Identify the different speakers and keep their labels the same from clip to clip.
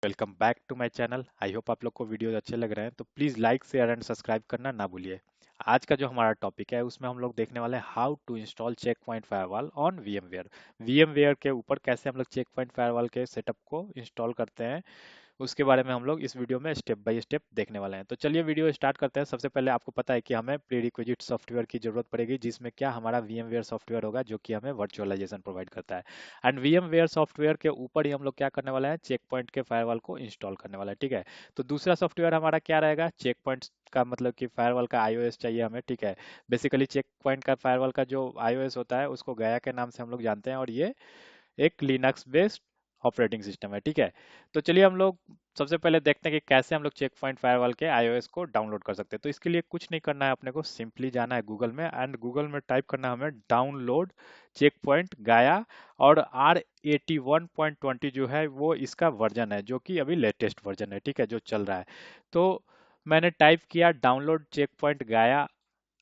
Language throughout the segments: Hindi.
Speaker 1: Welcome back to my channel. I hope आप लोग को वीडियोस अच्छे लग रहे हैं, तो please like share and subscribe करना ना भूलिए। आज का जो हमारा टॉपिक है उसमें हम लोग देखने वाले हैं how to install Check Point firewall on VMware. VMware के ऊपर कैसे हम लोग चेक पॉइंट फायरवॉल के सेटअप को इंस्टॉल करते हैं, उसके बारे में हम लोग इस वीडियो में स्टेप बाय स्टेप देखने वाले हैं। तो चलिए वीडियो स्टार्ट करते हैं। सबसे पहले आपको पता है कि हमें प्री रिक्विजिट सॉफ्टवेयर की जरूरत पड़ेगी, जिसमें क्या हमारा VMware सॉफ्टवेयर होगा जो कि हमें वर्चुअलाइजेशन प्रोवाइड करता है। एंड VMware सॉफ्टवेयर के ऊपर ही हम लोग क्या करने वाले हैं, चेक पॉइंट के फायरवॉल को इंस्टॉल करने वाला है। ठीक है, तो दूसरा सॉफ्टवेयर हमारा क्या रहेगा, चेक पॉइंट का मतलब कि फायरवॉल का iOS चाहिए हमें। ठीक है, बेसिकली चेक पॉइंट का फायरवॉल का जो iOS होता है उसको गया के नाम से हम लोग जानते हैं, और ये एक लिनक्स बेस्ड ऑपरेटिंग सिस्टम है। ठीक है, तो चलिए हम लोग सबसे पहले देखते हैं कि कैसे हम लोग चेक पॉइंट फायरवॉल के iOS को डाउनलोड कर सकते हैं। तो इसके लिए कुछ नहीं करना है, अपने को सिंपली जाना है गूगल में, एंड गूगल में टाइप करना है हमें डाउनलोड चेक पॉइंट गाया। और R81.20 जो है वो इसका वर्जन है, जो कि अभी लेटेस्ट वर्जन है। ठीक है, जो चल रहा है। तो मैंने टाइप किया डाउनलोड चेक पॉइंट गाया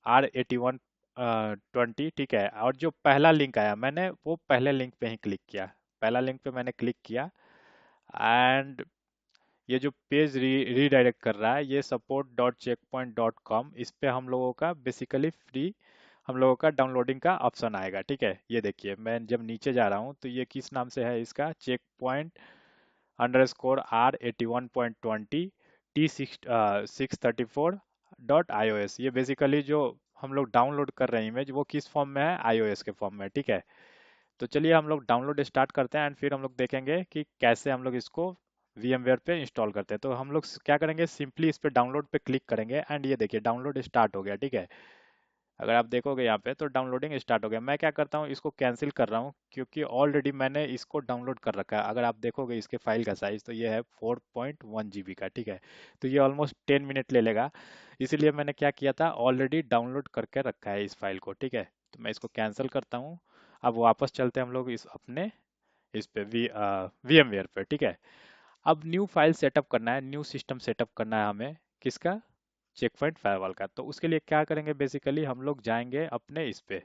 Speaker 1: R81.20। ठीक है, और जो पहला लिंक आया मैंने वो पहले लिंक पे ही क्लिक किया। पहला लिंक पे मैंने क्लिक किया, एंड ये जो पेज रीडायरेक्ट कर रहा है, ये support.checkpoint.com, इस पे हम लोगों का बेसिकली फ्री हम लोगों का डाउनलोडिंग का ऑप्शन आएगा। ठीक है, ये देखिए मैं जब नीचे जा रहा हूँ तो ये किस नाम से है, इसका चेक पॉइंट _R81.20 T634.iOS। ये बेसिकली जो हम लोग डाउनलोड कर रहे हैं इमेज, वो किस फॉर्म में है, iOS के फॉर्म में। ठीक है, तो चलिए हम लोग डाउनलोड स्टार्ट करते हैं, एंड फिर हम लोग देखेंगे कि कैसे हम लोग इसको VMware पे इंस्टॉल करते हैं। तो हम लोग क्या करेंगे, सिंपली इस पे डाउनलोड पे क्लिक करेंगे, एंड ये देखिए डाउनलोड स्टार्ट हो गया। ठीक है, अगर आप देखोगे यहाँ पे तो डाउनलोडिंग स्टार्ट हो गया। मैं क्या करता हूँ, इसको कैंसिल कर रहा हूँ, क्योंकि ऑलरेडी मैंने इसको डाउनलोड कर रखा है। अगर आप देखोगे इसके फाइल का साइज, तो ये है 4.1 GB का। ठीक है, तो ये ऑलमोस्ट 10 मिनट ले लेगा, इसीलिए मैंने क्या किया था, ऑलरेडी डाउनलोड करके रखा है इस फाइल को। ठीक है, तो मैं इसको कैंसिल करता हूँ। अब वापस चलते हैं हम लोग इस अपने इस पे VMware पे। ठीक है, अब न्यू फाइल सेटअप करना है, न्यू सिस्टम सेटअप करना है हमें, किसका, चेक पॉइंट फायरवॉल का। तो उसके लिए क्या करेंगे, बेसिकली हम लोग जाएंगे अपने इस पे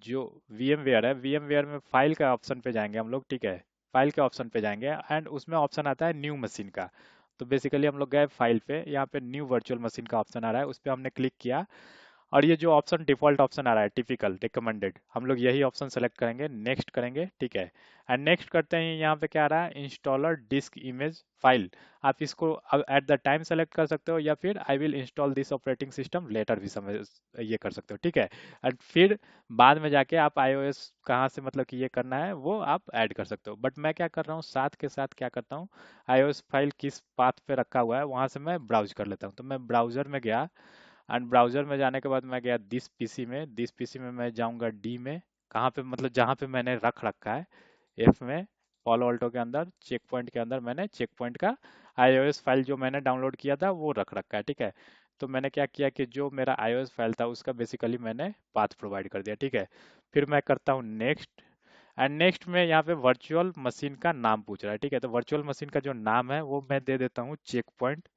Speaker 1: जो VMware है, VMware में फाइल का ऑप्शन पे जाएंगे हम लोग। ठीक है, फाइल के ऑप्शन पे जाएंगे, एंड उसमें ऑप्शन आता है न्यू मशीन का। तो बेसिकली हम लोग गए फाइल पे, यहाँ पे न्यू वर्चुअल मशीन का ऑप्शन आ रहा है, उस पर हमने क्लिक किया। और ये जो ऑप्शन डिफॉल्ट ऑप्शन आ रहा है, टिपिकल रिकमेंडेड, हम लोग यही ऑप्शन सेलेक्ट करेंगे, नेक्स्ट करेंगे। ठीक है, एंड नेक्स्ट करते हैं, यहाँ पे क्या आ रहा है, इंस्टॉलर डिस्क इमेज फाइल। आप इसको एट द टाइम सेलेक्ट कर सकते हो, या फिर I will install this operating system later भी समझ ये कर सकते हो। ठीक है, एंड फिर बाद में जाके आप iOS कहाँ से मतलब कि ये करना है वो आप ऐड कर सकते हो। बट मैं क्या कर रहा हूँ, साथ के साथ क्या करता हूँ, iOS फाइल किस पाथ पे रखा हुआ है वहां से मैं ब्राउज कर लेता हूँ। तो मैं ब्राउजर में गया, एंड ब्राउजर में जाने के बाद मैं गया दिस पीसी में मैं जाऊंगा डी में, कहाँ पे मतलब जहाँ पे मैंने रख रखा है एफ में, पॉलो अल्टो के अंदर चेक पॉइंट के अंदर मैंने चेक पॉइंट का iOS फाइल जो मैंने डाउनलोड किया था वो रख रखा है। ठीक है, तो मैंने क्या किया कि जो मेरा iOS फाइल था उसका बेसिकली मैंने पाथ प्रोवाइड कर दिया। ठीक है, फिर मैं करता हूँ नेक्स्ट, एंड नेक्स्ट में यहाँ पे वर्चुअल मशीन का नाम पूछ रहा है। ठीक है, तो वर्चुअल मशीन का जो नाम है वो मैं दे देता हूँ चेक पॉइंट।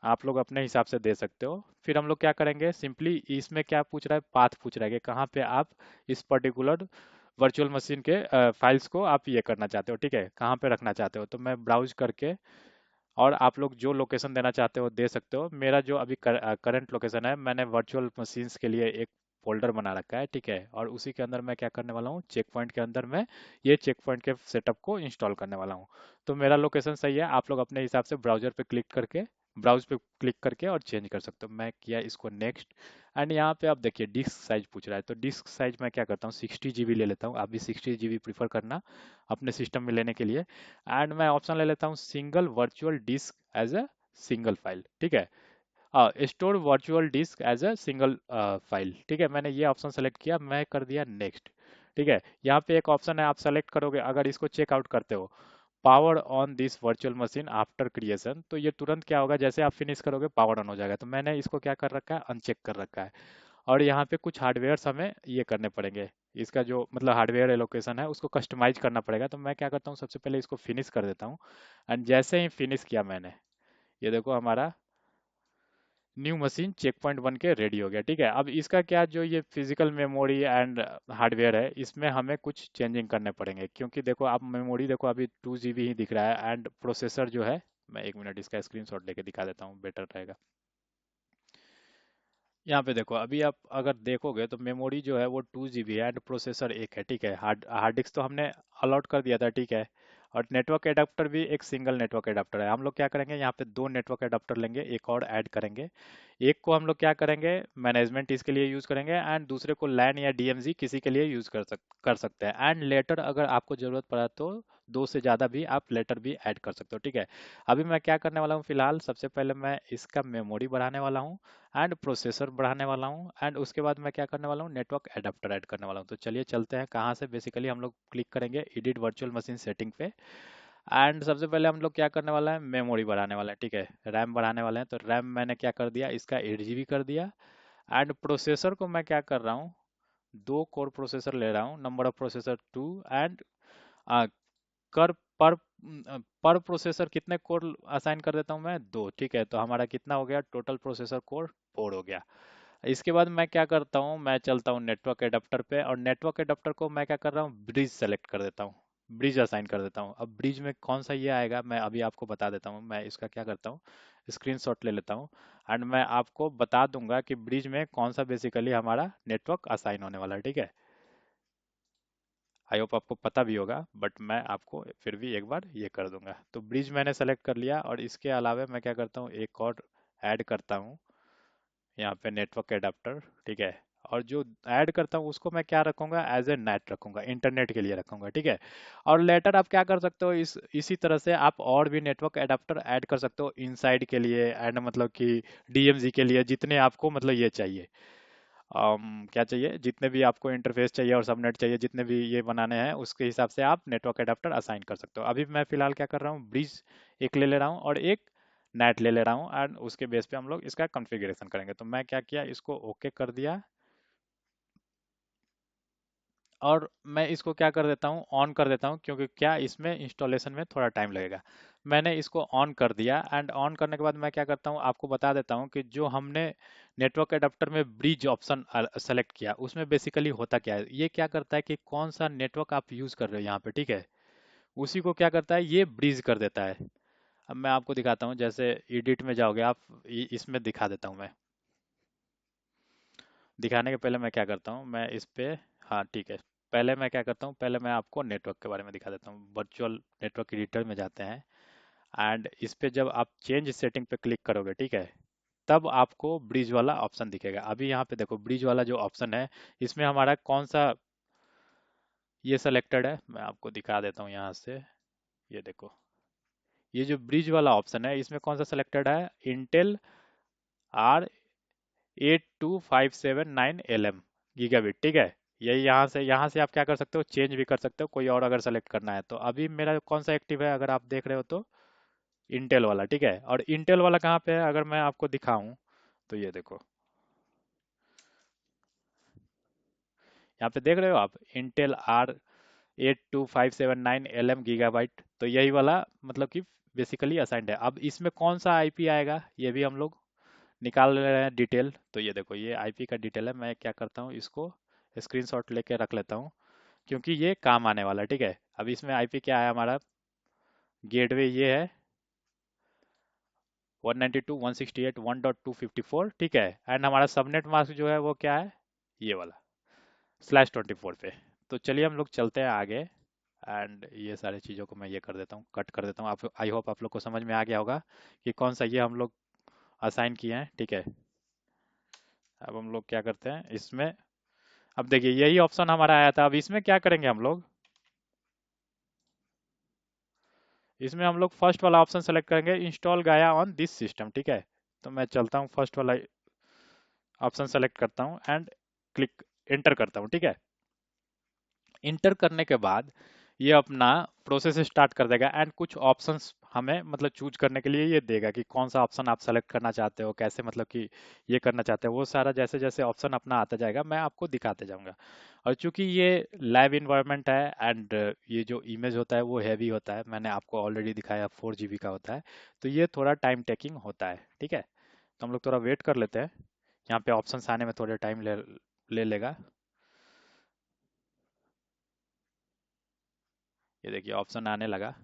Speaker 1: आप लोग अपने हिसाब से दे सकते हो। फिर हम लोग क्या करेंगे, सिंपली इसमें क्या पूछ रहा है, पाथ पूछ रहा है कि कहाँ पे आप इस पर्टिकुलर वर्चुअल मशीन के फाइल्स को आप ये करना चाहते हो। ठीक है, कहाँ पे रखना चाहते हो, तो मैं ब्राउज करके, और आप लोग जो लोकेशन देना चाहते हो दे सकते हो। मेरा जो अभी करंट लोकेशन है, मैंने वर्चुअल मशीन्स के लिए एक फोल्डर बना रखा है। ठीक है, और उसी के अंदर मैं क्या करने वाला हूँ, चेक पॉइंट के अंदर मैं ये चेक पॉइंट के सेटअप को इंस्टॉल करने वाला हूँ। तो मेरा लोकेशन सही है, आप लोग अपने हिसाब से ब्राउजर पे क्लिक करके, ब्राउज पे क्लिक करके और चेंज कर सकते हो। मैं किया इसको नेक्स्ट, एंड यहाँ पे आप देखिए डिस्क साइज पूछ रहा है, तो डिस्क साइज मैं क्या करता हूँ, 60 GB ले लेता हूँ। आप भी 60 GB प्रीफर करना अपने सिस्टम में लेने के लिए। एंड मैं ऑप्शन ले लेता हूँ single virtual disk as a single file. ठीक है, store virtual disk as a single file. ठीक है, मैंने ये ऑप्शन सेलेक्ट किया, मैं कर दिया नेक्स्ट। ठीक है, यहाँ पे एक ऑप्शन है, आप सेलेक्ट करोगे, अगर इसको चेकआउट करते हो, power on this virtual machine after creation, तो ये तुरंत क्या होगा, जैसे आप फिनिश करोगे पावर ऑन हो जाएगा। तो मैंने इसको क्या कर रखा है, अनचेक कर रखा है। और यहाँ पे कुछ हार्डवेयर हमें ये करने पड़ेंगे, इसका जो मतलब हार्डवेयर एलोकेशन है उसको कस्टमाइज करना पड़ेगा। तो मैं क्या करता हूँ, सबसे पहले इसको फिनिश कर देता हूँ। एंड जैसे ही फिनिश किया मैंने, ये देखो हमारा न्यू मशीन चेक पॉइंट बन के रेडी हो गया। ठीक है, अब इसका क्या, जो ये फिजिकल मेमोरी एंड हार्डवेयर है, इसमें हमें कुछ चेंजिंग करने पड़ेंगे, क्योंकि देखो आप मेमोरी देखो अभी 2 GB ही दिख रहा है, एंड प्रोसेसर जो है, मैं 1 मिनट इसका स्क्रीनशॉट लेके दिखा देता हूँ, बेटर रहेगा। यहाँ पे देखो, अभी आप अगर देखोगे तो मेमोरी जो है वो 2 GB है, एंड प्रोसेसर एक है। ठीक है, हार्ड हार्ड डिस्क तो हमने अलॉट कर दिया था। ठीक है, और नेटवर्क एडाप्टर भी एक सिंगल नेटवर्क एडाप्टर है। हम लोग क्या करेंगे, यहाँ पे 2 नेटवर्क एडाप्टर लेंगे, एक और ऐड करेंगे। एक को हम लोग क्या करेंगे, मैनेजमेंट इसके लिए यूज़ करेंगे, एंड दूसरे को लैन या डीएमजी किसी के लिए यूज़ कर सकते हैं। एंड लेटर अगर आपको ज़रूरत पड़ा तो दो से ज़्यादा भी आप लेटर भी ऐड कर सकते हो। ठीक है, अभी मैं क्या करने वाला हूँ, फिलहाल सबसे पहले मैं इसका मेमोरी बढ़ाने वाला हूँ एंड प्रोसेसर बढ़ाने वाला हूँ, एंड उसके बाद मैं क्या करने वाला हूँ, नेटवर्क एडाप्टर ऐड करने वाला हूँ। तो चलिए चलते हैं, कहाँ से, बेसिकली हम लोग क्लिक करेंगे एडिट वर्चुअल मशीन सेटिंग पे, एंड सबसे पहले हम लोग क्या करने वाला है, मेमोरी बढ़ाने वाला है। ठीक है, रैम बढ़ाने वाले हैं, तो रैम मैंने क्या कर दिया, इसका 8 GB कर दिया। एंड प्रोसेसर को मैं क्या कर रहा हूँ, 2 कोर प्रोसेसर ले रहा हूँ, नंबर ऑफ प्रोसेसर 2, एंड कर पर पर प्रोसेसर कितने कोर असाइन कर देता हूँ मैं, 2। ठीक है, तो हमारा कितना हो गया, टोटल प्रोसेसर कोर 4 हो गया। इसके बाद मैं क्या करता हूँ, मैं चलता हूँ नेटवर्क एडाप्टर पे, और नेटवर्क एडाप्टर को मैं क्या कर रहा हूँ, ब्रिज सेलेक्ट कर देता हूँ, ब्रिज असाइन कर देता हूँ। अब ब्रिज में कौन सा ये आएगा, मैं अभी आपको बता देता हूँ। मैं इसका क्या करता हूँ, स्क्रीनशॉट ले लेता हूँ, एंड मैं आपको बता दूंगा कि ब्रिज में कौन सा बेसिकली हमारा नेटवर्क असाइन होने वाला है। ठीक है, आई होप आपको पता भी होगा, बट मैं आपको फिर भी एक बार ये कर दूंगा। तो ब्रिज मैंने सेलेक्ट कर लिया, और इसके अलावा मैं क्या करता हूँ, एक और ऐड करता हूँ यहाँ पे, नेटवर्क एडाप्टर। ठीक है, और जो ऐड करता हूँ उसको मैं क्या रखूंगा, एज ए नेट रखूंगा, इंटरनेट के लिए रखूंगा। ठीक है, और लेटर आप क्या कर सकते हो, इसी तरह से आप और भी नेटवर्क एडाप्टर ऐड कर सकते हो इनसाइड के लिए, एंड मतलब कि डीएमजी के लिए, जितने आपको मतलब ये चाहिए, क्या चाहिए, जितने भी आपको इंटरफेस चाहिए और सबनेट चाहिए, जितने भी ये बनाने हैं, उसके हिसाब से आप नेटवर्क एडाप्टर असाइन कर सकते हो। अभी मैं फिलहाल क्या कर रहा हूँ, ब्रिज एक ले ले रहा हूँ और एक नेट ले ले रहा हूँ, एंड उसके बेस पे हम लोग इसका कॉन्फ़िगरेशन करेंगे। तो मैं क्या किया, इसको ओके कर दिया, और मैं इसको क्या कर देता हूँ, ऑन कर देता हूँ, क्योंकि क्या, इसमें इंस्टॉलेशन में थोड़ा टाइम लगेगा। मैंने इसको ऑन कर दिया, एंड ऑन करने के बाद मैं क्या करता हूँ, आपको बता देता हूँ कि जो हमने नेटवर्क एडाप्टर में ब्रिज ऑप्शन सेलेक्ट किया, उसमें बेसिकली होता क्या है, ये क्या करता है कि कौन सा नेटवर्क आप यूज़ कर रहे हो यहाँ पे। ठीक है, उसी को क्या करता है, ये ब्रिज कर देता है। अब मैं आपको दिखाता हूँ, जैसे एडिट में जाओगे आप, इसमें दिखा देता हूँ मैं। दिखाने के पहले मैं क्या करता हूँ, मैं इस पे, हाँ ठीक है, पहले मैं क्या करता हूँ, पहले मैं आपको नेटवर्क के बारे में दिखा देता हूँ। वर्चुअल नेटवर्क एडिटर में जाते हैं, एंड इस पे जब आप चेंज सेटिंग पे क्लिक करोगे, ठीक है, तब आपको ब्रिज वाला ऑप्शन दिखेगा। अभी यहाँ पे देखो, ब्रिज वाला जो ऑप्शन है, इसमें हमारा कौन सा ये सेलेक्टेड है, मैं आपको दिखा देता हूँ यहाँ से। ये देखो, ये जो ब्रिज वाला ऑप्शन है, इसमें कौन सा सेलेक्टेड है, इंटेल R82579 LM गीगाबिट। ठीक है, यही यहाँ से आप क्या कर सकते हो, चेंज भी कर सकते हो, कोई और अगर सेलेक्ट करना है तो। अभी मेरा कौन सा एक्टिव है, अगर आप देख रहे हो तो इंटेल वाला। ठीक है, और इंटेल वाला कहाँ पे है, अगर मैं आपको दिखाऊं, तो ये देखो, यहाँ पे देख रहे हो आप, इंटेल R82579 LM गीगाबाइट, तो यही वाला मतलब कि बेसिकली असाइंड है। अब इसमें कौन सा आईपी आएगा, ये भी हम लोग निकाल रहे हैं डिटेल। तो ये देखो, ये आईपी का डिटेल है। मैं क्या करता हूँ, इसको स्क्रीनशॉट लेके रख लेता हूँ, क्योंकि ये काम आने वाला है। ठीक है, अब इसमें आईपी क्या है हमारा, गेटवे ये है 192.168.1.254। ठीक है, एंड हमारा सबनेट मास्क जो है वो क्या है, ये वाला /24 पे। तो चलिए हम लोग चलते हैं आगे, एंड ये सारी चीज़ों को मैं ये कर देता हूँ, कट कर देता हूँ। आप, आई होप आप लोग को समझ में आ गया होगा कि कौन सा ये हम लोग असाइन किए हैं। ठीक है, अब हम लोग क्या करते हैं इसमें, अब देखिए यही ऑप्शन हमारा आया था। अब इसमें क्या करेंगे हम लोग, इसमें हम लोग फर्स्ट वाला ऑप्शन सेलेक्ट करेंगे, इंस्टॉल गाया ऑन दिस सिस्टम। ठीक है, तो मैं चलता हूँ, फर्स्ट वाला ऑप्शन सेलेक्ट करता हूँ, एंड क्लिक एंटर करता हूँ। ठीक है, इंटर करने के बाद ये अपना प्रोसेस स्टार्ट कर देगा, एंड कुछ ऑप्शंस हमें मतलब चूज करने के लिए ये देगा कि कौन सा ऑप्शन आप सेलेक्ट करना चाहते हो, कैसे मतलब कि ये करना चाहते हो। वो सारा जैसे जैसे ऑप्शन अपना आता जाएगा, मैं आपको दिखाते जाऊंगा। और चूंकि ये लाइव इन्वायरमेंट है, एंड ये जो इमेज होता है वो हैवी होता है, मैंने आपको ऑलरेडी दिखाया 4 GB का होता है, तो ये थोड़ा टाइम टेकिंग होता है। ठीक है, तो हम लोग थोड़ा वेट कर लेते हैं। यहाँ पे ऑप्शंस आने में थोड़े टाइम ले ले लेगा। ये देखिए ऑप्शन आने लगा।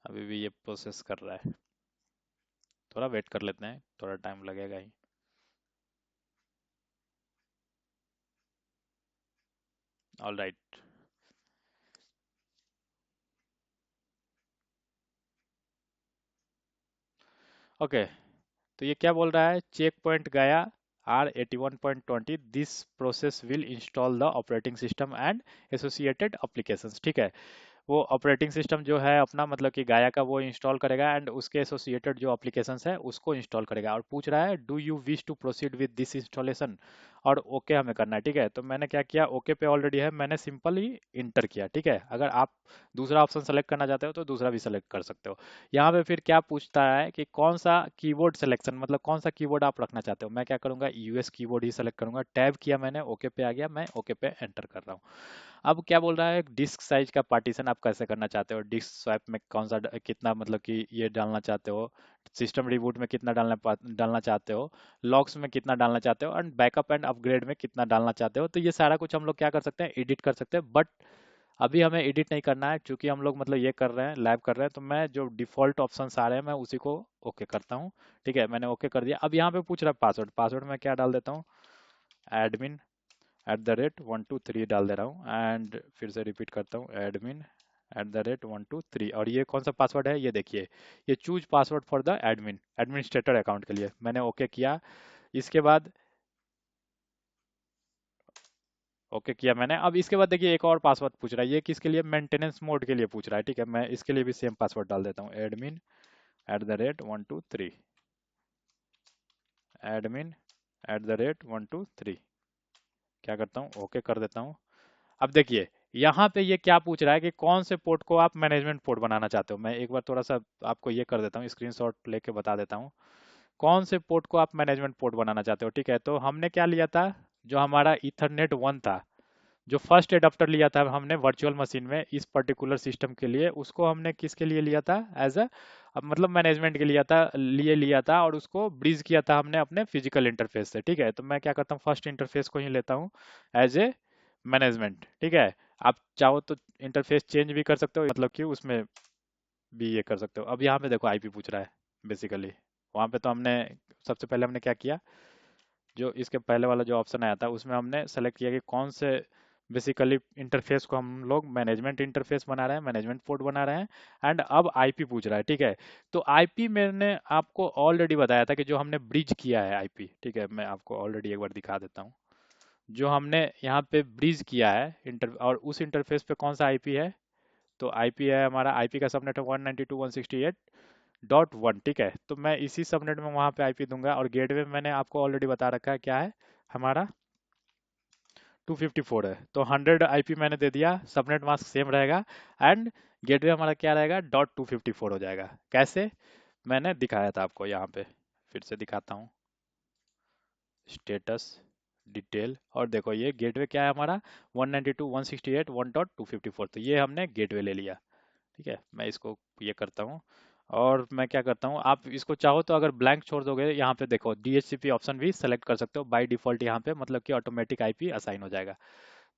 Speaker 1: अभी भी ये प्रोसेस कर रहा है, थोड़ा वेट कर लेते हैं, थोड़ा टाइम लगेगा ही। All right. ओके, तो ये क्या बोल रहा है, चेक पॉइंट गया R81.20, this process will install the operating system and associated applications. ठीक है, वो ऑपरेटिंग सिस्टम जो है अपना मतलब कि गाया का वो इंस्टॉल करेगा एंड उसके एसोसिएटेड जो एप्लीकेशंस है उसको इंस्टॉल करेगा, और पूछ रहा है do you wish to proceed with this installation, और ओके हमें करना है। ठीक है, तो मैंने क्या किया, ओके पे ऑलरेडी है, मैंने सिंपल ही इंटर किया। ठीक है, अगर आप दूसरा ऑप्शन सेलेक्ट करना चाहते हो तो दूसरा भी सेलेक्ट कर सकते हो। यहाँ पे फिर क्या पूछता है कि कौन सा कीबोर्ड सिलेक्शन, मतलब कौन सा कीबोर्ड आप रखना चाहते हो। मैं क्या करूंगा, यूएस कीबोर्ड ही सेलेक्ट करूंगा। टैब किया मैंने, ओके पे आ गया, मैं ओके पे एंटर कर रहा हूँ। अब क्या बोल रहा है, डिस्क साइज का पार्टीशन आप कैसे करना चाहते हो, डिस्क स्वैप में कौन सा कितना मतलब कि ये डालना चाहते हो, सिस्टम रिबूट में कितना डालना चाहते हो, लॉग्स में कितना डालना चाहते हो, एंड बैकअप एंड अपग्रेड में कितना डालना चाहते हो। तो ये सारा कुछ हम लोग क्या कर सकते हैं, एडिट कर सकते हैं, बट अभी हमें एडिट नहीं करना है क्योंकि हम लोग मतलब ये कर रहे हैं, लैब कर रहे हैं। तो मैं जो डिफॉल्ट ऑप्शन आ रहे हैं मैं उसी को ओके करता हूँ। ठीक है, मैंने ओके कर दिया। अब यहाँ पे पूछ रहा है पासवर्ड, पासवर्ड मैं क्या डाल देता हूँ, एडमिन @123 डाल दे रहा हूँ, एंड फिर से रिपीट करता हूँ, एडमिन @123। और ये कौन सा पासवर्ड है, ये देखिए, ये choose password for the admin administrator account के लिए मैंने ओके किया। इसके बाद ओके किया मैंने। अब इसके बाद देखिए एक और पासवर्ड पूछ रहा है, ये किसके लिए, मेंटेनेंस मोड के लिए पूछ रहा है। ठीक है, मैं इसके लिए भी सेम पासवर्ड डाल देता हूँ, एडमिन एडमिन @123। क्या करता हूँ, ओके कर देता हूँ। अब देखिए यहाँ पे ये क्या पूछ रहा है कि कौन से पोर्ट को आप मैनेजमेंट पोर्ट बनाना चाहते हो। मैं एक बार थोड़ा सा आपको ये कर देता हूँ, स्क्रीनशॉट लेके बता देता हूँ कौन से पोर्ट को आप मैनेजमेंट पोर्ट बनाना चाहते हो। ठीक है, तो हमने क्या लिया था, जो हमारा ईथरनेट 1 था, जो फर्स्ट एडाप्टर लिया था हमने वर्चुअल मशीन में इस पर्टिकुलर सिस्टम के लिए, उसको हमने किसके लिए लिया था, एज अ मतलब मैनेजमेंट के लिया था, और उसको ब्रिज किया था हमने अपने फिजिकल इंटरफेस से। ठीक है, तो मैं क्या करता हूँ, फर्स्ट इंटरफेस को ही लेता हूँ एज ए मैनेजमेंट। ठीक है, आप चाहो तो इंटरफेस चेंज भी कर सकते हो, मतलब कि उसमें भी ये कर सकते हो। अब यहाँ पे देखो आईपी पूछ रहा है बेसिकली, वहाँ पे तो हमने सबसे पहले हमने क्या किया, जो इसके पहले वाला जो ऑप्शन आया था उसमें हमने सेलेक्ट किया कि कौन से बेसिकली इंटरफेस को हम लोग मैनेजमेंट इंटरफेस बना रहे हैं, मैनेजमेंट पोर्ट बना रहे हैं। एंड अब आईपी पूछ रहा है। ठीक है, तो आईपी मैंने आपको ऑलरेडी बताया था कि जो हमने ब्रिज किया है आईपी। ठीक है, मैं आपको ऑलरेडी एक बार दिखा देता हूँ, जो हमने यहाँ पे ब्रिज किया है इंटर, और उस इंटरफेस पे कौन सा आईपी है, तो आईपी है हमारा, आईपी का सबनेट है 192.168.1। ठीक है, तो मैं इसी सबनेट में वहाँ पे आईपी दूंगा, और गेटवे मैंने आपको ऑलरेडी बता रखा है क्या है हमारा, 254 है। तो 100 आईपी मैंने दे दिया, सबनेट मास्क सेम रहेगा, एंड गेटवे हमारा क्या रहेगा, .254 हो जाएगा। कैसे, मैंने दिखाया था आपको यहाँ पे, फिर से दिखाता हूँ, स्टेटस डिटेल, और देखो ये गेटवे क्या है हमारा, 192.168.1.254। तो ये हमने गेटवे ले लिया। ठीक है, मैं इसको ये करता हूँ, और मैं क्या करता हूँ, आप इसको चाहो तो अगर ब्लैंक छोड़ दोगे, यहाँ पे देखो DHCP ऑप्शन भी सेलेक्ट कर सकते हो बाय डिफॉल्ट, यहाँ पे मतलब कि ऑटोमेटिक आईपी असाइन हो जाएगा।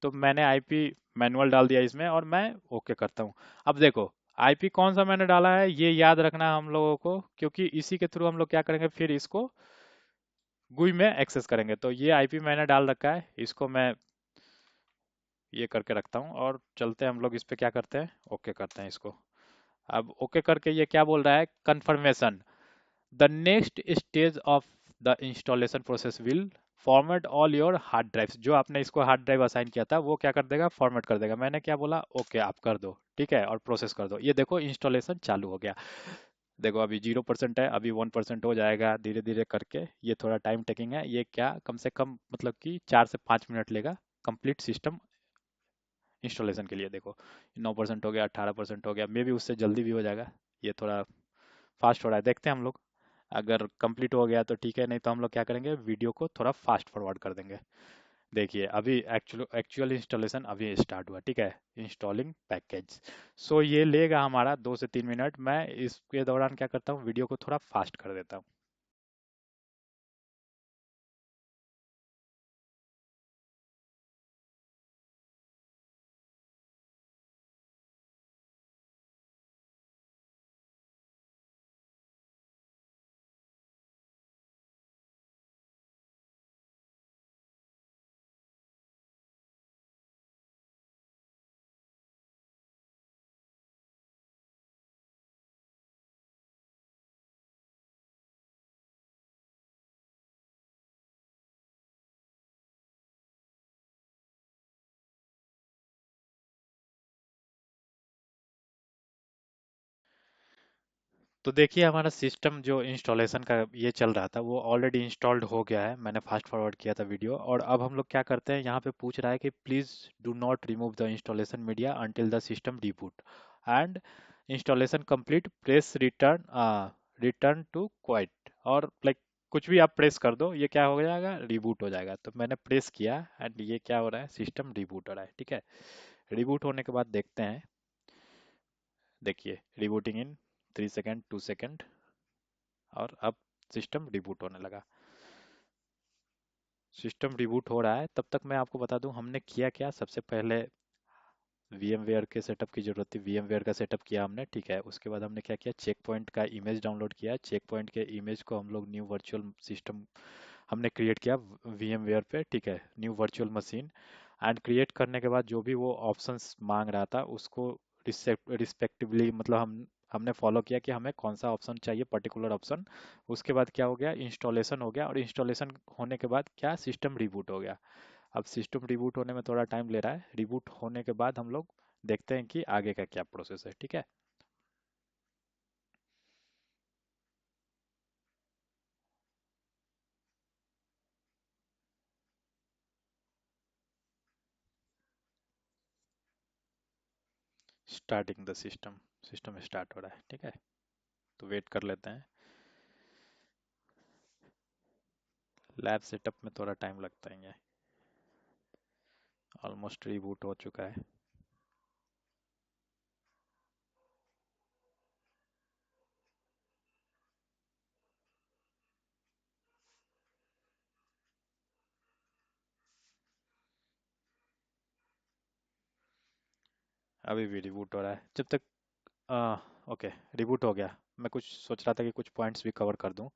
Speaker 1: तो मैंने आईपी मैनुअल डाल दिया इसमें, और मैं ओके करता हूँ। अब देखो आईपी कौन सा मैंने डाला है ये याद रखना है हम लोगों को, क्योंकि इसी के थ्रू हम लोग क्या करेंगे, फिर इसको GUI में एक्सेस करेंगे। तो ये आईपी मैंने डाल रखा है, इसको मैं ये करके रखता हूँ, और चलते हैं हम लोग इस पे क्या करते हैं, ओके करते हैं इसको। अब ओके करके ये क्या बोल रहा है, confirmation, the next stage of the installation process will format all your hard drives. जो आपने इसको हार्ड ड्राइव असाइन किया था वो क्या कर देगा, फॉर्मेट कर देगा। मैंने क्या बोला, ओके आप कर दो। ठीक है, और प्रोसेस कर दो। ये देखो इंस्टॉलेशन चालू हो गया। देखो अभी 0% है, अभी 1% हो जाएगा धीरे धीरे करके। ये थोड़ा टाइम टेकिंग है, ये क्या कम से कम मतलब कि 4 से 5 मिनट लेगा कंप्लीट सिस्टम इंस्टॉलेशन के लिए। देखो 9% हो गया, 18% हो गया, मे भी उससे जल्दी भी हो जाएगा। ये थोड़ा फास्ट हो रहा है, देखते हैं हम लोग। अगर कंप्लीट हो गया तो ठीक है, नहीं तो हम लोग क्या करेंगे, वीडियो को थोड़ा फास्ट फॉरवर्ड कर देंगे। देखिए अभी एक्चुअल इंस्टॉलेशन अभी स्टार्ट हुआ, ठीक है। Installing package. सो ये लेगा हमारा 2 से 3 मिनट। मैं इसके दौरान क्या करता हूँ, वीडियो को थोड़ा फास्ट कर देता हूँ। तो देखिए हमारा सिस्टम जो इंस्टॉलेशन का ये चल रहा था वो ऑलरेडी इंस्टॉल्ड हो गया है। मैंने फास्ट फॉरवर्ड किया था वीडियो। और अब हम लोग क्या करते हैं, यहाँ पे पूछ रहा है कि please do not remove the installation media until the system reboot and installation complete, press return, return to quit, और लाइक कुछ भी आप प्रेस कर दो, ये क्या हो जाएगा, रिबूट हो जाएगा। तो मैंने प्रेस किया एंड ये क्या हो रहा है, सिस्टम रिबूट हो रहा है, ठीक है। रिबूट होने के बाद देखते हैं। देखिए रिबूटिंग इन 3 सेकेंड, 2 सेकेंड, और अब सिस्टम रिबूट होने लगा। सिस्टम रिबूट हो रहा है, तब तक मैं आपको बता दूं हमने किया क्या। सबसे पहले VMware के सेटअप की जरूरत थी, VMware का सेटअप किया हमने, ठीक है। उसके बाद हमने क्या किया, चेक पॉइंट का इमेज डाउनलोड किया। चेक पॉइंट के इमेज को हम लोग न्यू वर्चुअल सिस्टम हमने क्रिएट किया VMware पे, ठीक है, new virtual machine. And create करने के बाद जो भी वो ऑप्शंस मांग रहा था उसको रिस्पेक्टिवली, मतलब हमने फॉलो किया कि हमें कौन सा ऑप्शन चाहिए, पर्टिकुलर ऑप्शन। उसके बाद क्या हो गया, इंस्टॉलेशन हो गया। और इंस्टॉलेशन होने के बाद क्या, सिस्टम रिबूट हो गया। अब सिस्टम रिबूट होने में थोड़ा टाइम ले रहा है। रिबूट होने के बाद हम लोग देखते हैं कि आगे का क्या प्रोसेस है, ठीक है। Starting the system, system start हो रहा है, ठीक है। तो वेट कर लेते हैं। लैब सेटअप में थोड़ा टाइम लगता ही है। ऑलमोस्ट रिबूट हो चुका है। अभी भी रिबूट हो रहा है। जब तक ओके, रिबूट हो गया। मैं कुछ सोच रहा था कि कुछ पॉइंट्स भी कवर कर दूं।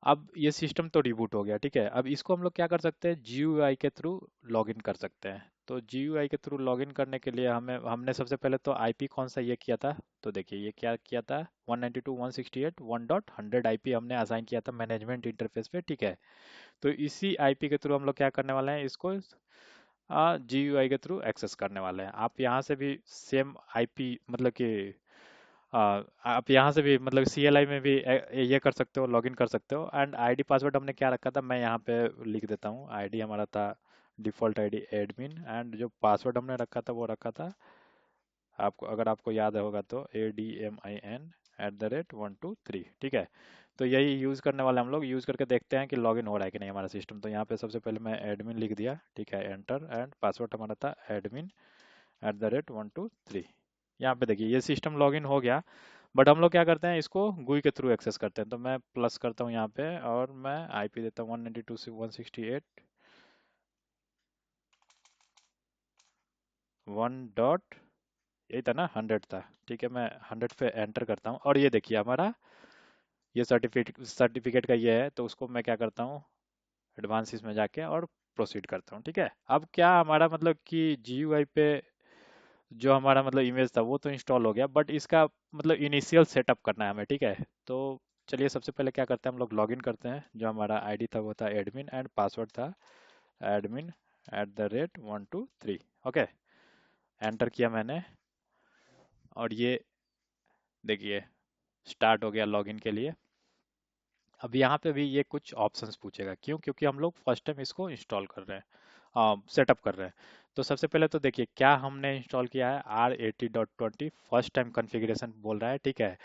Speaker 1: अब ये सिस्टम तो रिबूट हो गया, ठीक है। अब इसको हम लोग क्या कर सकते हैं, GUI के थ्रू लॉगिन कर सकते हैं। तो GUI के थ्रू लॉगिन करने के लिए हमने सबसे पहले तो आईपी कौन सा ये किया था। तो देखिए ये क्या किया था, 192.168.1.100 आईपी हमने असाइन किया था मैनेजमेंट इंटरफेस पे, ठीक है। तो इसी आईपी के थ्रू हम लोग क्या करने वाले हैं, इसको GUI के थ्रू एक्सेस करने वाले हैं। आप यहाँ से भी सेम आईपी, मतलब कि आप यहाँ से भी मतलब CLI में भी ये कर सकते हो, लॉगिन कर सकते हो। एंड आईडी पासवर्ड हमने क्या रखा था, मैं यहाँ पे लिख देता हूँ। आईडी हमारा था डिफॉल्ट आईडी एडमिन, एंड जो पासवर्ड हमने रखा था वो रखा था, आपको अगर आपको याद होगा तो ADMIN@123, ठीक है। तो यही यूज़ करने वाले हम लोग। यूज़ करके देखते हैं कि लॉगिन हो रहा है कि नहीं हमारा सिस्टम। तो यहाँ पे सबसे पहले मैं एडमिन लिख दिया, ठीक है, एंटर। एंड पासवर्ड हमारा था admin@123। यहाँ पे देखिए ये सिस्टम लॉगिन हो गया। बट हम लोग क्या करते हैं, इसको GUI के थ्रू एक्सेस करते हैं। तो मैं प्लस करता हूँ यहाँ पे, और मैं आईपी देता हूँ 192 से 168 1 यही था ना, 100 था, ठीक है। मैं 100 पे एंटर करता हूँ, और ये देखिए हमारा ये सर्टिफिकेट का ये है। तो उसको मैं क्या करता हूँ, एडवांस इसमें जाके और प्रोसीड करता हूँ, ठीक है। अब क्या हमारा मतलब कि GUI पे जो हमारा मतलब इमेज था वो तो इंस्टॉल हो गया, बट इसका मतलब इनिशियल सेटअप करना है हमें, ठीक है। तो चलिए सबसे पहले क्या करते हैं, हम लोग लॉगिन करते हैं। जो हमारा आईडी था वो था एडमिन, एंड पासवर्ड था admin@123, ओके। एंटर किया मैंने, और ये देखिए स्टार्ट हो गया लॉगिन के लिए। अब यहाँ पे भी ये कुछ ऑप्शंस पूछेगा, क्यों, क्योंकि हम लोग फर्स्ट टाइम इसको इंस्टॉल कर रहे हैं, सेटअप कर रहे हैं। तो सबसे पहले तो देखिए क्या हमने इंस्टॉल किया है, R80.20 फर्स्ट टाइम कॉन्फ़िगरेशन बोल रहा है, ठीक है।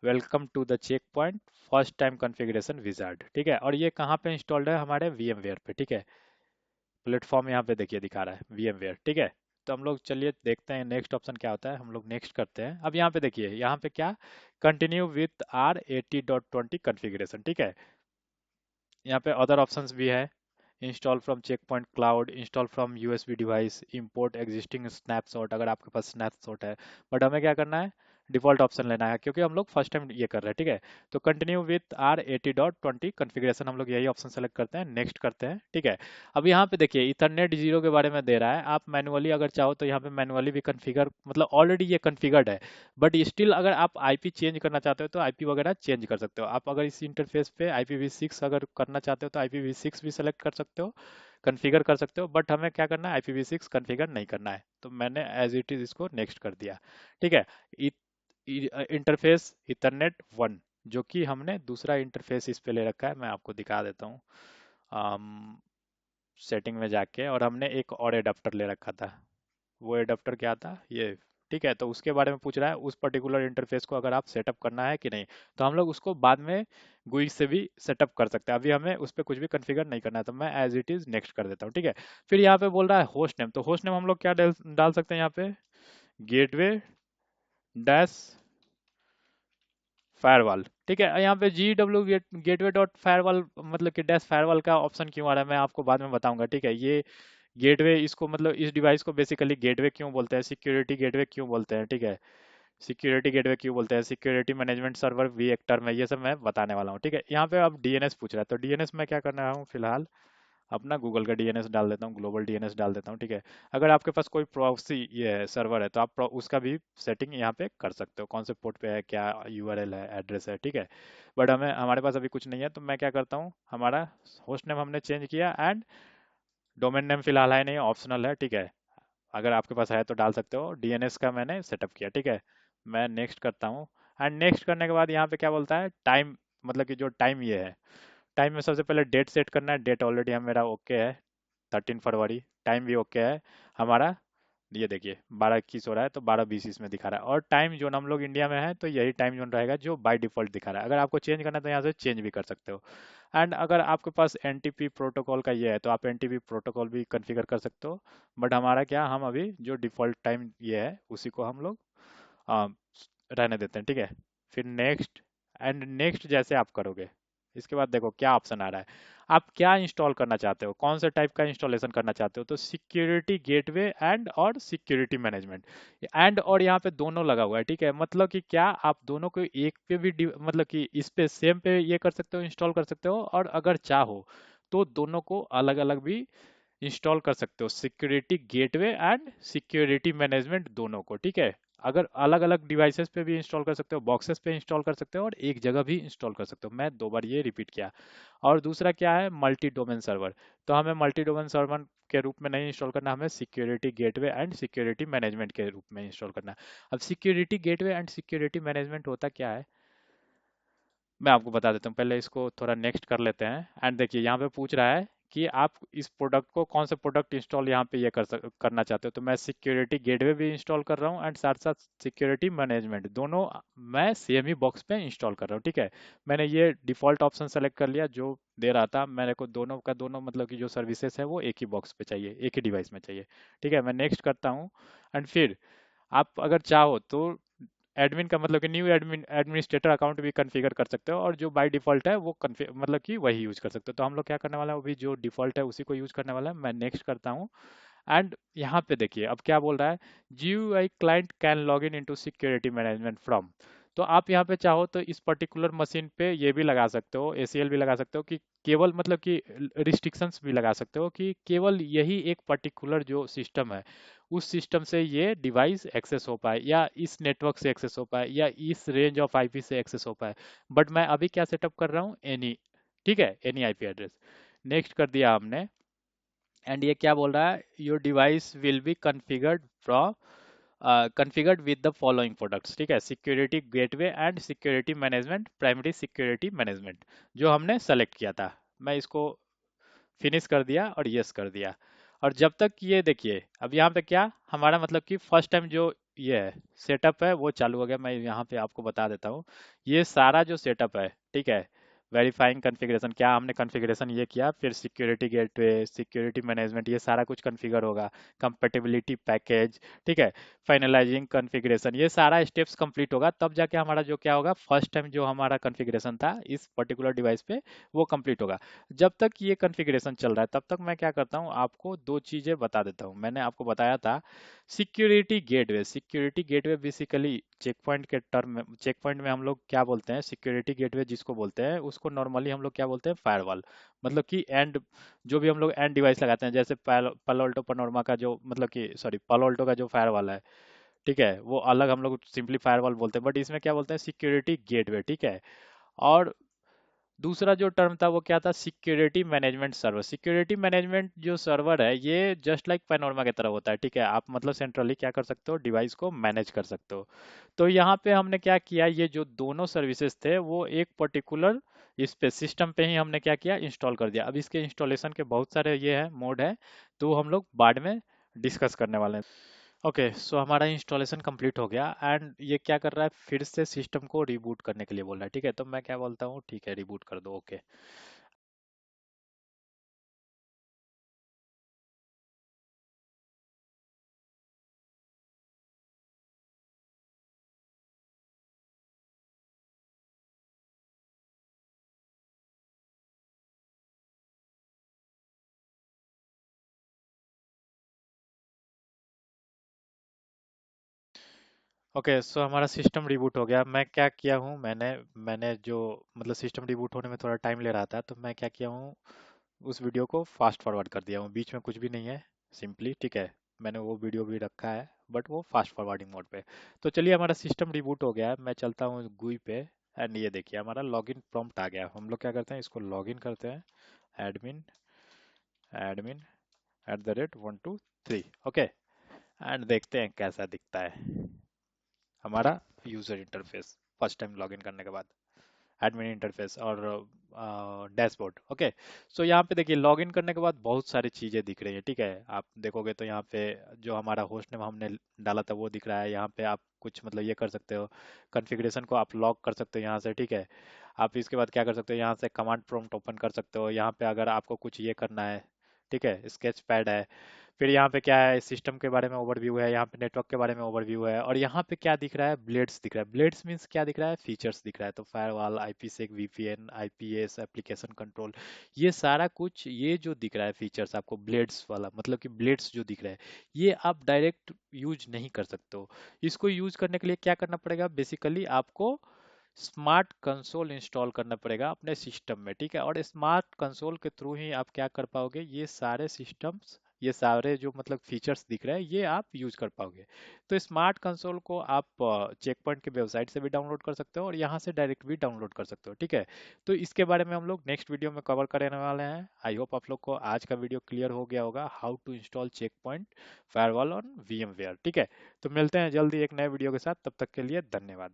Speaker 1: Welcome to the Check Point first time configuration wizard, ठीक है। और ये कहाँ पे इंस्टॉल्ड है, हमारे VMware पे, ठीक है। प्लेटफॉर्म यहाँ पे देखिए दिखा रहा है VMware, ठीक है। तो हम लोग चलिए देखते हैं नेक्स्ट ऑप्शन क्या होता है, हम लोग नेक्स्ट करते हैं। अब यहाँ पे देखिए, यहाँ पे क्या, कंटिन्यू विथ R80.20 कॉन्फ़िगरेशन, ठीक है। यहाँ पे अदर ऑप्शंस भी है, install from Check Point cloud, install from USB device, import existing snapshot, अगर आपके पास स्नैपशॉट है। बट हमें क्या करना है, डिफॉल्ट ऑप्शन लेना है, क्योंकि हम लोग फर्स्ट टाइम ये कर रहे हैं, ठीक है। तो कंटिन्यू विथ R80.20 कॉन्फ़िगरेशन, हम लोग यही ऑप्शन सेलेक्ट करते हैं, नेक्स्ट करते हैं, ठीक है। अब यहाँ पे देखिए इथरनेट जीरो के बारे में दे रहा है, आप मैनुअली अगर चाहो तो यहाँ पे मैनुअली भी कन्फिगर, मतलब ऑलरेडी ये कन्फिगर्ड है, बट स्टिल अगर आप आईपी चेंज करना चाहते हो तो आईपी वगैरह चेंज कर सकते हो आप। अगर इस इंटरफेस पे IPv6 अगर करना चाहते हो तो IPv6 भी सेलेक्ट कर सकते हो, कॉन्फ़िगर कर सकते हो। बट हमें क्या करना है, IPv6 कॉन्फ़िगर नहीं करना है, तो मैंने एज इट इज इसको नेक्स्ट कर दिया, ठीक है। इंटरफेस इथरनेट 1, जो कि हमने दूसरा इंटरफेस इस पे ले रखा है, मैं आपको दिखा देता हूँ सेटिंग में जाके। और हमने एक और एडाप्टर ले रखा था, वो एडाप्टर क्या था ये, ठीक है। तो उसके बारे में पूछ रहा है, उस पर्टिकुलर इंटरफेस को अगर आप सेटअप करना है कि नहीं, तो हम लोग उसको बाद में GUI से भी सेटअप कर सकते हैं, अभी हमें उस पर कुछ भी कॉन्फ़िगर नहीं करना है। तो मैं एज इट इज नेक्स्ट कर देता हूँ, ठीक है। फिर यहाँ पे बोल रहा है होस्ट नेम, तो होस्ट नेम हम लोग क्या डाल डाल सकते हैं यहाँ पे, गेटवे डैश फायरवॉल, ठीक है। यहाँ पे GW गेटवे डॉट फायरवॉल, मतलब कि डैश फायरवॉल का ऑप्शन क्यों आ रहा है मैं आपको बाद में बताऊंगा, ठीक है। ये गेटवे, इसको मतलब इस डिवाइस को बेसिकली गेटवे क्यों बोलते हैं, सिक्योरिटी गेटवे क्यों बोलते हैं, ठीक है। सिक्योरिटी गेटवे क्यों बोलते हैं, सिक्योरिटी मैनेजमेंट सर्वर VMware में, ये सब मैं बताने वाला हूँ, ठीक है। यहाँ पे अब DNS पूछ रहा है, तो DNS में क्या करना हूँ फिलहाल, अपना गूगल का DNS डाल देता हूँ, ग्लोबल DNS डाल देता हूँ, ठीक है। अगर आपके पास कोई प्रॉक्सी ये है सर्वर है, तो आप उसका भी सेटिंग यहाँ पे कर सकते हो, कौन से पोर्ट पे है, क्या URL है, एड्रेस है, ठीक है। बट हमारे पास अभी कुछ नहीं है, तो मैं क्या करता हूँ, हमारा होस्ट नेम हमने चेंज किया, एंड डोमेन नेम फिलहाल है नहीं, ऑप्शनल है, ठीक है। अगर आपके पास है तो डाल सकते हो। DNS का मैंने सेटअप किया, ठीक है। मैं नेक्स्ट करता हूँ, एंड नेक्स्ट करने के बाद यहाँ पे क्या बोलता है, टाइम, मतलब कि जो टाइम ये है, टाइम में सबसे पहले डेट सेट करना है। डेट ऑलरेडी हम मेरा ओके है, 13 फरवरी। टाइम भी ओके है हमारा, ये देखिए 12:21 हो रहा है, तो 12:20 इसमें दिखा रहा है। और टाइम जोन हम लोग इंडिया में है, तो यही टाइम जोन रहेगा जो बाय डिफॉल्ट दिखा रहा है। अगर आपको चेंज करना है तो यहाँ से चेंज भी कर सकते हो। एंड अगर आपके पास NTP प्रोटोकॉल का ये है, तो आप NTP प्रोटोकॉल भी कॉन्फ़िगर कर सकते हो। बट हमारा क्या, हम अभी जो डिफ़ॉल्ट टाइम ये है उसी को हम लोग आ, रहने देते हैं, ठीक है। फिर नेक्स्ट, एंड नेक्स्ट जैसे आप करोगे, इसके बाद देखो क्या ऑप्शन आ रहा है, आप क्या इंस्टॉल करना चाहते हो, कौन से टाइप का इंस्टॉलेशन करना चाहते हो। तो सिक्योरिटी गेटवे एंड और सिक्योरिटी मैनेजमेंट, एंड और यहाँ पे दोनों लगा हुआ है, ठीक है। मतलब कि क्या आप दोनों को एक पे भी मतलब कि इस पे सेम पे ये कर सकते हो, इंस्टॉल कर सकते हो, और अगर चाहो तो दोनों को अलग अलग भी इंस्टॉल कर सकते हो, security gateway and security management दोनों को, ठीक है। अगर अलग अलग डिवाइसेस पे भी इंस्टॉल कर सकते हो, बॉक्सेस पे इंस्टॉल कर सकते हो, और एक जगह भी इंस्टॉल कर सकते हो। मैं 2 बार ये रिपीट किया। और दूसरा क्या है, मल्टी डोमेन सर्वर, तो हमें मल्टी डोमेन सर्वर के रूप में नहीं इंस्टॉल करना, हमें security gateway and security management के रूप में इंस्टॉल करना है। अब security gateway and security management होता क्या है, मैं आपको बता देता हूँ। पहले इसको थोड़ा नेक्स्ट कर लेते हैं। एंड देखिए यहाँ पे पूछ रहा है कि आप इस प्रोडक्ट को, कौन से प्रोडक्ट इंस्टॉल यहाँ पे ये करना चाहते हो। तो मैं सिक्योरिटी गेटवे भी इंस्टॉल कर रहा हूँ, एंड साथ साथ सिक्योरिटी मैनेजमेंट दोनों मैं सेम ही बॉक्स पे इंस्टॉल कर रहा हूँ, ठीक है। मैंने ये डिफॉल्ट ऑप्शन सेलेक्ट कर लिया जो दे रहा था मेरे को, दोनों का दोनों, मतलब कि जो सर्विसेज है वो एक ही बॉक्स पे चाहिए, एक ही डिवाइस में चाहिए, ठीक है। मैं नेक्स्ट करता हूँ। एंड फिर आप अगर चाहो तो एडमिन का मतलब कि न्यू एडमिनिस्ट्रेटर अकाउंट भी कॉन्फ़िगर कर सकते हो, और जो बाय डिफ़ॉल्ट है वो मतलब कि वही यूज़ कर सकते हो। तो हम लोग क्या करने वाला है, अभी जो डिफ़ॉल्ट है उसी को यूज़ करने वाला है। मैं नेक्स्ट करता हूँ। एंड यहाँ पे देखिए अब क्या बोल रहा है, GUI client can log in into security management from. तो आप यहाँ पे चाहो तो इस पर्टिकुलर मशीन पे ये भी लगा सकते हो, ACL भी लगा सकते हो, कि केवल मतलब कि रिस्ट्रिक्शंस भी लगा सकते हो कि केवल यही एक पर्टिकुलर जो सिस्टम है उस सिस्टम से ये डिवाइस एक्सेस हो पाए, या इस नेटवर्क से एक्सेस हो पाए, या इस रेंज ऑफ IP से एक्सेस हो पाए। बट मैं अभी क्या सेटअप कर रहा हूँ, एनी, ठीक है, एनी IP एड्रेस। नेक्स्ट कर दिया हमने। एंड ये क्या बोल रहा है, your device will be configured from configured with the following products, ठीक है। Security gateway and security management, primary security management, जो हमने सेलेक्ट किया था। मैं इसको फिनिश कर दिया और यस कर दिया। और जब तक ये देखिए, अब यहाँ पे क्या हमारा मतलब कि फर्स्ट टाइम जो ये है सेटअप है वो चालू हो गया। मैं यहाँ पे आपको बता देता हूँ, ये सारा जो सेटअप है, ठीक है, वेरीफाइंग कॉन्फ़िगरेशन, क्या हमने कॉन्फ़िगरेशन ये किया, फिर सिक्योरिटी गेटवे, सिक्योरिटी मैनेजमेंट, ये सारा कुछ कॉन्फ़िगर होगा, कंपैटिबिलिटी पैकेज, ठीक है, फाइनलाइजिंग कॉन्फ़िगरेशन, ये सारा स्टेप्स कंप्लीट होगा, तब जाके हमारा जो क्या होगा, फर्स्ट टाइम जो हमारा कॉन्फ़िगरेशन था इस पर्टिकुलर डिवाइस पे वो कंप्लीट होगा। जब तक ये कॉन्फ़िगरेशन चल रहा है तब तक मैं क्या करता हूँ, आपको दो चीज़ें बता देता हूँ। मैंने आपको बताया था security gateway basically Check Point के टर्म में, चेक पॉइंट में हम लोग क्या बोलते हैं, सिक्योरिटी गेटवे जिसको बोलते हैं उसको नॉर्मली हम लोग क्या बोलते हैं, फायरवॉल। मतलब कि एंड, जो भी हम लोग एंड डिवाइस लगाते हैं, जैसे पालो अल्टो पनोरमा का जो मतलब कि सॉरी पालो अल्टो का जो फायरवॉल है, ठीक है, वो अलग हम लोग सिंपली फायरवॉल बोलते हैं, बट इसमें क्या बोलते हैं, सिक्योरिटी गेटवे, ठीक है। और दूसरा जो टर्म था वो क्या था, security management server. Security management जो सर्वर है ये जस्ट लाइक पैनोरमा की तरह होता है, ठीक है, आप मतलब सेंट्रली क्या कर सकते हो, डिवाइस को मैनेज कर सकते हो। तो यहाँ पे हमने क्या किया, ये जो दोनों सर्विसेज थे वो एक पर्टिकुलर इस पे सिस्टम पे ही हमने क्या किया, इंस्टॉल कर दिया। अब इसके इंस्टॉलेशन के बहुत सारे ये है मोड है, तो हम लोग बाद में डिस्कस करने वाले हैं। ओके, सो हमारा इंस्टॉलेशन कंप्लीट हो गया एंड ये क्या कर रहा है, फिर से सिस्टम को रिबूट करने के लिए बोल रहा है, ठीक है। तो मैं क्या बोलता हूँ, ठीक है रिबूट कर दो, ओके। ओके, सो हमारा सिस्टम रिबूट हो गया। मैं क्या किया हूँ, मैंने मैंने जो मतलब सिस्टम रिबूट होने में थोड़ा टाइम ले रहा था, तो मैं क्या किया हूँ, उस वीडियो को फास्ट फॉरवर्ड कर दिया हूँ, बीच में कुछ भी नहीं है, सिंपली, ठीक है। मैंने वो वीडियो भी रखा है बट वो फास्ट फॉरवर्डिंग मोड पे। तो चलिए हमारा सिस्टम रिबूट हो गया है, मैं चलता हूँ गुई पे एंड ये देखिए हमारा लॉगिन प्रॉम्प्ट आ गया। हम लोग क्या करते हैं, इसको लॉगिन करते हैं, एडमिन एडमिन @123, ओके। एंड देखते हैं कैसा दिखता है हमारा user interface first time login करने के बाद, एडमिन इंटरफेस और डैशबोर्ड, ओके। सो यहाँ पे देखिए लॉगिन करने के बाद बहुत सारी चीज़ें दिख रही है, ठीक है। आप देखोगे तो यहाँ पे जो हमारा होस्ट नेम हमने डाला था वो दिख रहा है। यहाँ पे आप कुछ मतलब ये कर सकते हो, कॉन्फ़िगरेशन को आप लॉक कर सकते हो यहाँ से, ठीक है। आप इसके बाद क्या कर सकते हो, यहाँ से कमांड प्रॉम्प्ट ओपन कर सकते हो। यहाँ पे अगर आपको कुछ ये करना है, ठीक है, स्केच पैड है। फिर यहाँ पे क्या है, सिस्टम के बारे में ओवरव्यू है, यहाँ पे नेटवर्क के बारे में ओवरव्यू है, और यहाँ पे क्या दिख रहा है, ब्लेड्स दिख रहा है। ब्लेड्स मीन्स क्या दिख रहा है, फीचर्स दिख रहा है। तो firewall, IPsec, VPN, IPS, application control, ये सारा कुछ, ये जो दिख रहा है फीचर्स आपको ब्लेड्स वाला, मतलब कि ब्लेड्स जो दिख रहा है, ये आप डायरेक्ट यूज नहीं कर सकते हो। इसको यूज करने के लिए क्या करना पड़ेगा, बेसिकली आपको स्मार्ट कंसोल इंस्टॉल करना पड़ेगा अपने सिस्टम में, ठीक है। और स्मार्ट कंसोल के थ्रू ही आप क्या कर पाओगे, ये सारे सिस्टम्स, ये सारे जो मतलब फीचर्स दिख रहे हैं ये आप यूज कर पाओगे। तो स्मार्ट कंसोल को आप चेक पॉइंट की वेबसाइट से भी डाउनलोड कर सकते हो और यहाँ से डायरेक्ट भी डाउनलोड कर सकते हो, ठीक है। तो इसके बारे में हम लोग नेक्स्ट वीडियो में कवर करने वाले हैं। आई होप आप लोग को आज का वीडियो क्लियर हो गया होगा, how to install Check Point firewall on VMware, ठीक है। तो मिलते हैं जल्दी एक नए वीडियो के साथ, तब तक के लिए धन्यवाद।